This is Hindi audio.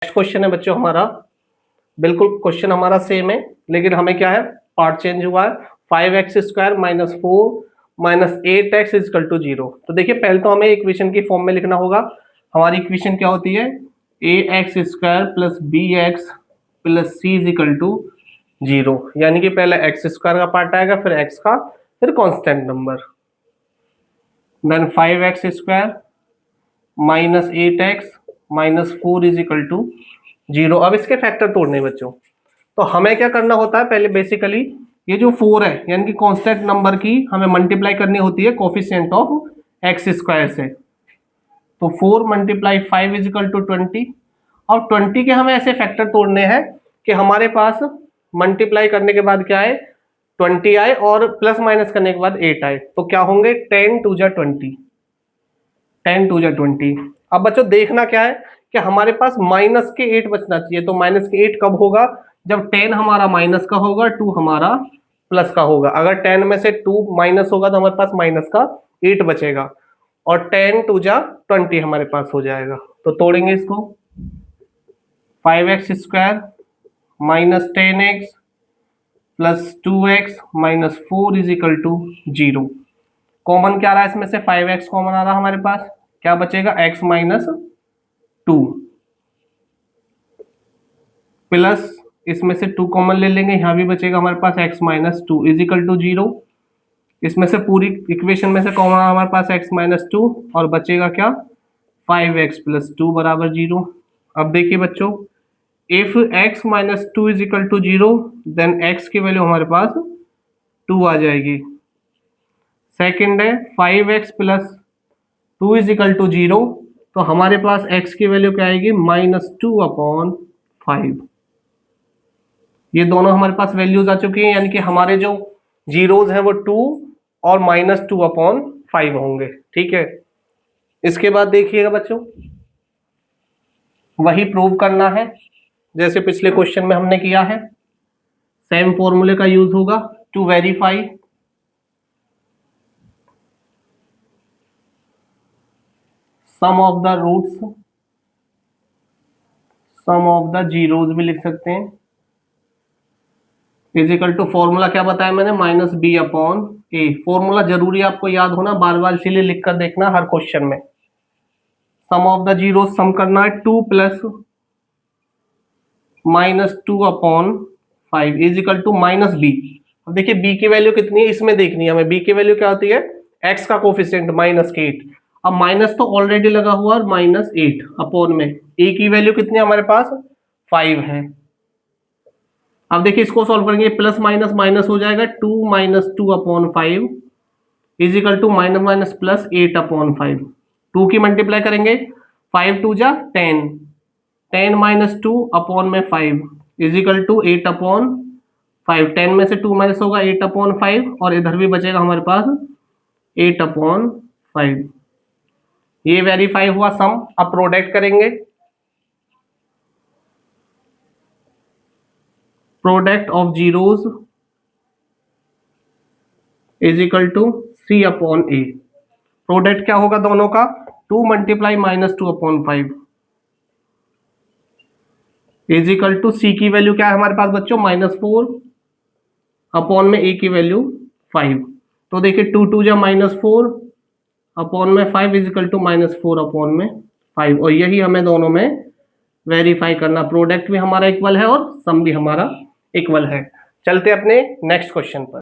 नेक्स्ट क्वेश्चन है बच्चों हमारा, बिल्कुल क्वेश्चन हमारा सेम है, लेकिन हमें क्या है, पार्ट चेंज हुआ है। 5x² minus 4 minus 8x is equal to 0। तो देखिए पहले तो हमें इक्वेशन की फॉर्म में लिखना होगा। हमारी इक्वेशन क्या होती है, ax² plus bx plus c is equal to 0। यानी कि पहले x² का पार्ट आएगा, फिर x का, फिर constant number, then 5x² minus 8x minus 4 is equal to 0। अब इसके फैक्टर तोड़ने बच्चों, तो हमें क्या करना होता है, पहले बेसिकली ये जो 4 है यानी कि कांस्टेंट नंबर की हमें मल्टीप्लाई करनी होती है कोफिशिएंट ऑफ x² से। तो 4 मल्टीप्लाई 5 इज इक्वल टू 20। और 20 के हमें ऐसे फैक्टर तोड़ने हैं कि हमारे पास मल्टीप्लाई करने के बाद क्या आए, 20 आए, और प्लस माइनस करने के बाद 8 आए। तो क्या होंगे, 10 टू जा 20, 10 टू जा 20। अब बच्चों देखना क्या है कि हमारे पास माइनस के 8 बचना चाहिए। तो माइनस के 8 कब होगा, जब 10 हमारा माइनस का होगा, 2 हमारा प्लस का होगा। अगर 10 में से 2 माइनस होगा तो हमारे पास माइनस का 8 बचेगा, और 10 टू जा 20 हमारे पास हो जाएगा। तो तोड़ेंगे इसको, 5x² minus 10x plus 2x minus 4 is equal to 0। Common क्या रहा है इसमें से, 5x कॉमन आ रहा हमारे पास, क्या बचेगा, x माइनस 2 प्लस इसमें से 2 कॉमन ले लेंगे, यहां भी बचेगा हमारे पास x minus 2 is equal to 0। इसमें से पूरी इक्वेशन में से कॉमन हमारे पास x माइनस 2, और बचेगा क्या, 5x प्लस 2 बराबर 0। अब देखिए बच्चों, if x minus 2 is equal to 0 then x की वैल्यू हमारे पास 2 आ जाएगी। सेकेंड है 5x plus 2 is equal to 0, तो हमारे पास x की वैल्यू क्या आएगी, माइनस 2 अपॉन 5। ये दोनों हमारे पास वैल्यूज आ चुकी हैं, यानी कि हमारे जो जीरोज हैं वो 2 और माइनस 2 अपॉन 5 होंगे। ठीक है, इसके बाद देखिएगा बच्चों, वही प्रूव करना है जैसे पिछले क्वेश्चन में हमने किया है। सेम फॉर्मूले का यूज होगा to verify some of the roots, some of the zeros भी लिख सकते हैं, इज इक्वल टू, फॉर्मूला क्या बताया मैंने, माइनस बी अपॉन ए। फॉर्मूला जरूरी आपको याद होना, बार बार इसीलिए लिख कर देखना हर क्वेश्चन में। Sum of the zero sum करना है, 2 plus minus 2 upon 5 is equal to minus b. अब देखिए बी की वैल्यू कितनी है इसमें देखनी है हमें। बी की वैल्यू क्या होती है, एक्स का कोफिशिएंट माइनस 8। अब माइनस तो ऑलरेडी लगा हुआ है, माइनस 8 अपॉन में ए की वैल्यू कितनी है हमारे पास, 5 है। अब देखिए इसको सॉल्व करेंगे, प्लस माइनस माइनस हो जाएगा, 2 minus 2 upon 5 is equal to minus minus plus 8 upon 5। 2 की मल्टीप्लाई करेंगे, 5 टू जा 10, 10 माइनस 2 अपॉन में 5 इज इक्वल टू 8 अपॉन 5। 10 में से 2 माइनस होगा 8 अपॉन 5, और इधर भी बचेगा हमारे पास 8 अपॉन 5। ये वेरीफाई हुआ सम। अब प्रोडक्ट करेंगे, product of zeros is equal to C upon A. Product क्या होगा दोनों का, 2 multiply minus 2 upon 5 is equal to, C की वैल्यू क्या है हमारे पास बच्चों, माइनस 4 अपॉन में ए की वैल्यू 5। तो देखिए 2 टू जा माइनस 4 अपॉन में 5 is equal to minus 4 upon में 5। और यही हमें दोनों में वेरीफाई करना, प्रोडक्ट भी हमारा इक्वल है और सम भी हमारा इक्वल है। चलते अपने नेक्स्ट क्वेश्चन पर।